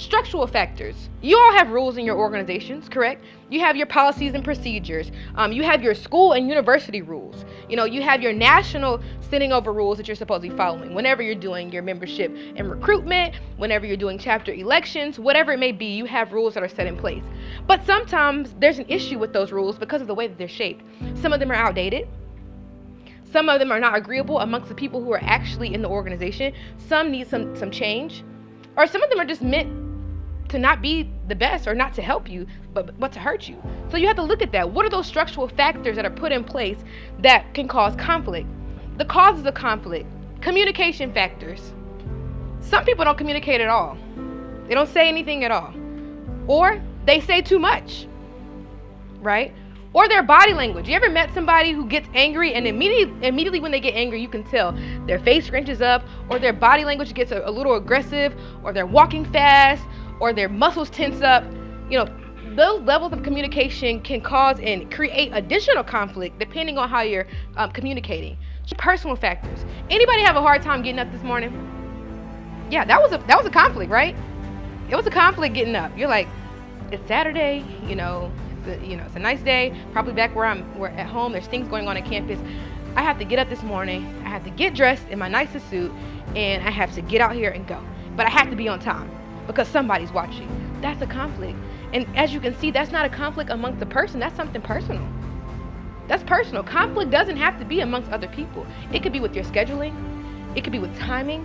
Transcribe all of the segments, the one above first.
Structural factors. You all have rules in your organizations, correct? You have your policies and procedures. You have your school and university rules. You have your national standing over rules that you're supposed to be following whenever you're doing your membership and recruitment, whenever you're doing chapter elections, whatever it may be, you have rules that are set in place. But sometimes there's an issue with those rules because of the way that they're shaped. Some of them are outdated. Some of them are not agreeable amongst the people who are actually in the organization. Some need some change. Or some of them are just meant to not be the best or not to help you, but to hurt you. So you have to look at that. What are those structural factors that are put in place that can cause conflict? The causes of conflict. Communication factors. Some people don't communicate at all. They don't say anything at all. Or they say too much, right? Or their body language. You ever met somebody who gets angry and immediately when they get angry, you can tell their face scrunches up, or their body language gets a little aggressive, or they're walking fast, or their muscles tense up. Those levels of communication can cause and create additional conflict depending on how you're communicating. Personal factors. Anybody have a hard time getting up this morning? Yeah, that was a conflict, right? It was a conflict getting up. You're like, it's Saturday, it's a nice day, probably back where we're at home. There's things going on at campus. I have to get up this morning. I have to get dressed in my nicest suit, and I have to get out here and go. But I have to be on time because somebody's watching. That's a conflict. And as you can see, that's not a conflict amongst the person. That's something personal. That's personal. Conflict doesn't have to be amongst other people. It could be with your scheduling. It could be with timing.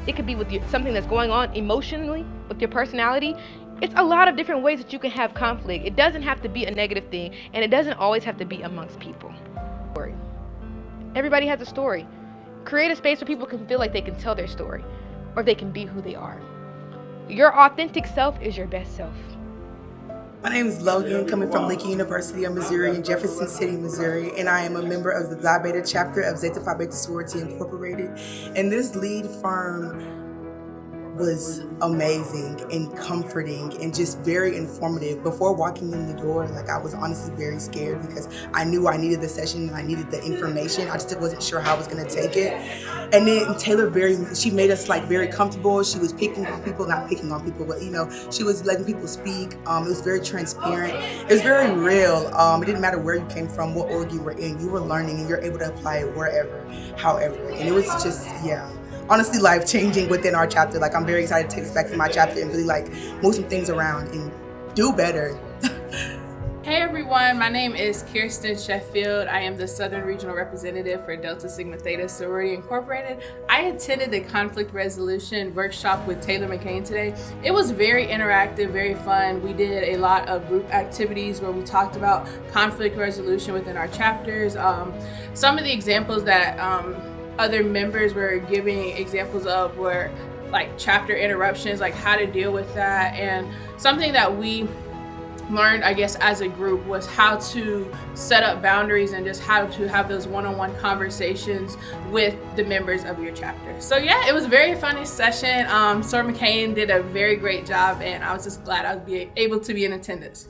It could be with something that's going on emotionally with your personality. It's a lot of different ways that you can have conflict. It doesn't have to be a negative thing, and it doesn't always have to be amongst people. Everybody has a story. Create a space where people can feel like they can tell their story, or they can be who they are. Your authentic self is your best self. My name is Logan, coming from Lincoln University of Missouri in Jefferson City, Missouri, and I am a member of the Xi Beta chapter of Zeta Phi Beta Sorority Incorporated. And this lead firm was amazing and comforting and just very informative. Before walking in the door, I was honestly very scared because I knew I needed the session and I needed the information. I just wasn't sure how I was going to take it. And then Taylor she made us very comfortable. She was not picking on people, but she was letting people speak. It was very transparent. It was very real. It didn't matter where you came from, what org you were in. You were learning and you're able to apply it wherever, however. And it was just, honestly life-changing within our chapter. I'm very excited to take this back to my chapter and really move some things around and do better. Hey everyone, my name is Kirsten Sheffield. I am the Southern Regional Representative for Delta Sigma Theta Sorority Incorporated. I attended the conflict resolution workshop with Taylor McCain today. It was very interactive, very fun. We did a lot of group activities where we talked about conflict resolution within our chapters. Some of the examples that other members were giving examples of were chapter interruptions, how to deal with that. And something that we learned, as a group was how to set up boundaries and just how to have those one-on-one conversations with the members of your chapter. So it was a very funny session. Sir McCain did a very great job, and I was just glad I was able to be in attendance.